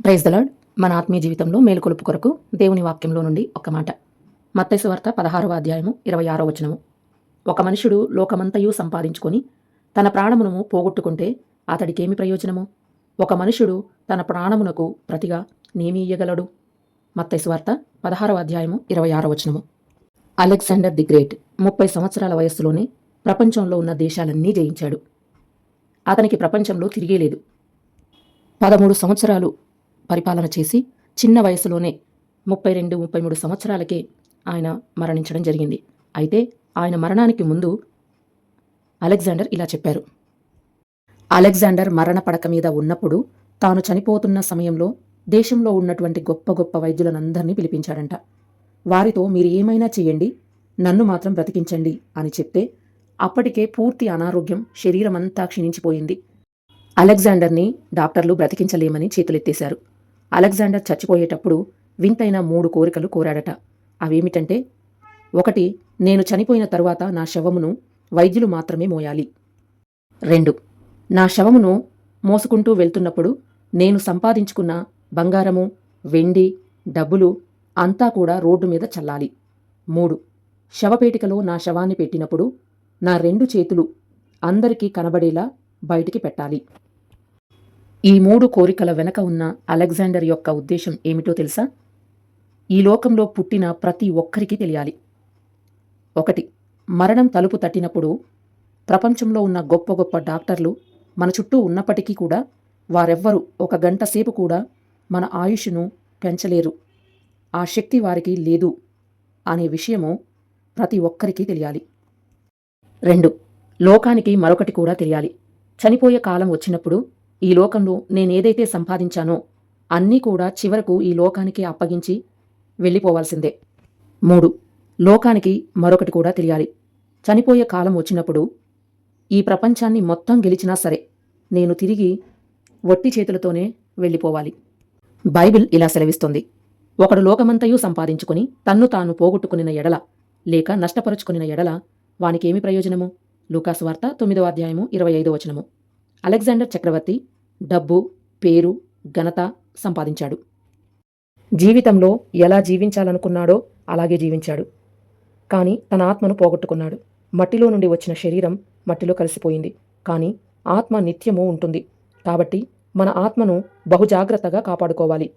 Praise the lord. మన ఆత్మీయ జీవితంలో మేలుకొలుపు కొరకు దేవుని వాక్యంలో నుండి ఒక మాట. మత్తయి సువార్త 16వ అధ్యాయము 26వ వచనము. ఒక మనుషుడు లోకమంతయు సంపాదించుకొని తన ప్రాణమును పోగొట్టుకుంటే అతడికేమి ప్రయోజనము? ఒక మనుషుడు తన ప్రాణమునకు ప్రతిగా నేమి ఇయ్యగలడు? మత్తయి సువార్త 16వ అధ్యాయము 26వ వచనము. అలెగ్జాండర్ ది గ్రేట్ 30 సంవత్సరాల వయస్సులోనే ప్రపంచంలో ఉన్న దేశాలన్నీ జయించాడు. అతనికి ప్రపంచంలో తిరిగేలేదు. 13 సంవత్సరాలు పరిపాలన చేసి చిన్న వయసులోనే 32-33 సంవత్సరాలకే ఆయన మరణించడం జరిగింది. అయితే ఆయన మరణానికి ముందు అలెగ్జాండర్ ఇలా చెప్పారు. అలెగ్జాండర్ మరణ పడక మీద ఉన్నప్పుడు తాను చనిపోతున్న సమయంలో దేశంలో ఉన్నటువంటి గొప్ప గొప్ప వైద్యులనందరినీ పిలిపించాడంట. వారితో మీరు ఏమైనా చేయండి, నన్ను మాత్రం బ్రతికించండి అని చెప్తే అప్పటికే పూర్తి అనారోగ్యం శరీరమంతా క్షీణించిపోయింది. అలెగ్జాండర్ని డాక్టర్లు బ్రతికించలేమని చేతులెత్తేశారు. అలెగ్జాండర్ చచ్చిపోయేటప్పుడు వింతైన 3 కోరికలు కోరాడట. అవేమిటంటే, 1. నేను చనిపోయిన తరువాత నా శవమును వైద్యులు మాత్రమే మోయాలి. 2. నా శవమును మోసుకుంటూ వెళ్తున్నప్పుడు నేను సంపాదించుకున్న బంగారము, వెండి, డబ్బులు అంతా కూడా రోడ్డు మీద చల్లాలి. 3. శవపేటికలో నా శవాన్ని పెట్టినప్పుడు నా 2 చేతులు అందరికీ కనబడేలా బయటికి పెట్టాలి. ఈ 3 కోరికల వెనక ఉన్న అలెగ్జాండర్ యొక్క ఉద్దేశం ఏమిటో తెలుసా? ఈ లోకంలో పుట్టిన ప్రతి ఒక్కరికి తెలియాలి. 1. మరణం తలుపు తట్టినప్పుడు ప్రపంచంలో ఉన్న గొప్ప గొప్ప డాక్టర్లు మన చుట్టూ ఉన్నప్పటికీ కూడా వారెవ్వరూ 1 గంట సేపు కూడా మన ఆయుష్ను పెంచలేరు. ఆ శక్తి వారికి లేదు అనే విషయము ప్రతి ఒక్కరికి తెలియాలి. 2. లోకానికి మరొకటి కూడా తెలియాలి. చనిపోయే కాలం వచ్చినప్పుడు ఈ లోకంలో నేనేదైతే సంపాదించానో అన్నీ కూడా చివరకు ఈ లోకానికి అప్పగించి వెళ్ళిపోవాల్సిందే. 3. లోకానికి మరొకటి కూడా తెలియాలి. చనిపోయే కాలం వచ్చినప్పుడు ఈ ప్రపంచాన్ని మొత్తం గెలిచినా సరే నేను తిరిగి వట్టి చేతులతోనే వెళ్ళిపోవాలి. బైబిల్ ఇలా సెలవిస్తుంది. ఒకడు లోకమంతయు సంపాదించుకుని తన్ను తాను పోగొట్టుకునిన ఎడల లేక నష్టపరుచుకునిన ఎడల వానికేమి ప్రయోజనము? లూకాసు వార్త 9వ అధ్యాయము 25వ వచనము. అలెగ్జాండర్ చక్రవర్తి డబ్బు, పేరు, ఘనత సంపాదించాడు. జీవితంలో ఎలా జీవించాలనుకున్నాడో అలాగే జీవించాడు. కానీ తన ఆత్మను పోగొట్టుకున్నాడు. మట్టిలో నుండి వచ్చిన శరీరం మట్టిలో కలిసిపోయింది. కానీ ఆత్మ నిత్యము ఉంటుంది. కాబట్టి మన ఆత్మను బహుజాగ్రత్తగా కాపాడుకోవాలి.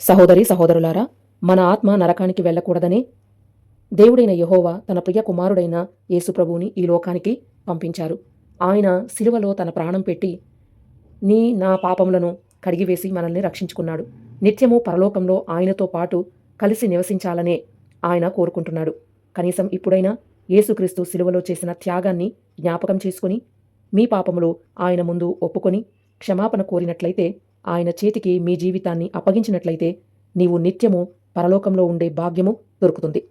సహోదరి సహోదరులారా, మన ఆత్మ నరకానికి వెళ్ళకూడదనే దేవుడైన యెహోవా తన ప్రియ కుమారుడైన యేసుప్రభువుని ఈ లోకానికి పంపించారు. ఆయన సిలువలో తన ప్రాణం పెట్టి నా పాపములను కడిగివేసి మనల్ని రక్షించుకున్నాడు. నిత్యము పరలోకంలో ఆయనతో పాటు కలిసి నివసించాలనే ఆయన కోరుకుంటున్నాడు. కనీసం ఇప్పుడైనా యేసుక్రీస్తు సిలువలో చేసిన త్యాగాన్ని జ్ఞాపకం చేసుకుని మీ పాపములు ఆయన ముందు ఒప్పుకొని క్షమాపణ కోరినట్లయితే, ఆయన చేతికి మీ జీవితాన్ని అప్పగించినట్లయితే నీవు నిత్యము పరలోకంలో ఉండే భాగ్యము దొరుకుతుంది.